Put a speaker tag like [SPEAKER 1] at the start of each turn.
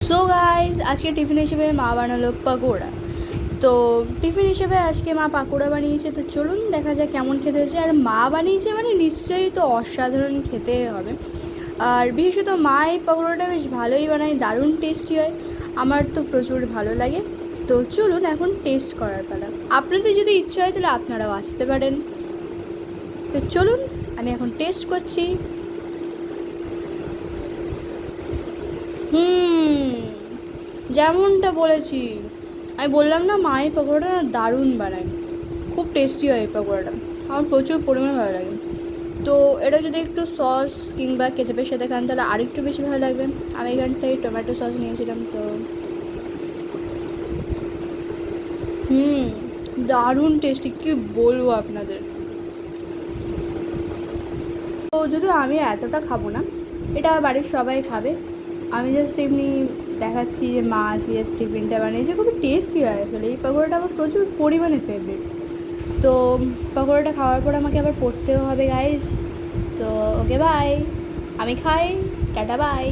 [SPEAKER 1] So guys, আজকে tiffin হিসেবে মা বানালো পকোড়া। তো টিফিন হিসেবে আজকে মা পাকোড়া বানিয়েছে। তো চলুন দেখা যাক কেমন খেতে হয়েছে। আর মা বানিয়েছে মানে নিশ্চয়ই তো অসাধারণ খেতে হবে। আর বিশেষত মা এই পকোড়াটা বেশ ভালোই বানায়, দারুণ টেস্টি হয়। আমার তো প্রচুর ভালো লাগে। তো চলুন এখন টেস্ট করার পালা। আপনাদের যদি ইচ্ছা হয় তাহলে আপনারাও আসতে পারেন। তো চলুন আমি এখন টেস্ট করছি। যেমনটা বলেছি, আমি বললাম না মায়ের পকোড়াটা না দারুণ বানায়, খুব টেস্টি হয় এই পকোড়াটা। আমার প্রচুর পরিমাণে ভালো লাগে। তো এটা যদি একটু সস কিংবা কেচাপের সাথে খান তাহলে আরেকটু বেশি ভালো লাগবে। আমি এখানটায় টমেটো সস নিয়েছিলাম। তো দারুণ টেস্টি, কী বলবো আপনাদের। তো যদিও আমি এতটা খাবো না, এটা বাড়ির সবাই খাবে। আমি জাস্ট এমনি দেখাচ্ছি যে মা আজকে জাস্ট টিফিনটা বানিয়েছে, খুবই টেস্টি হয় আসলে। এই পকোড়াটা আমার প্রচুর পরিমাণে ফেভারিট। তো পকোড়াটা খাওয়ার পর আমাকে আবার পড়তেও হবে গাইজ। তো ওকে বাই, আমি খাই, টাটা বাই।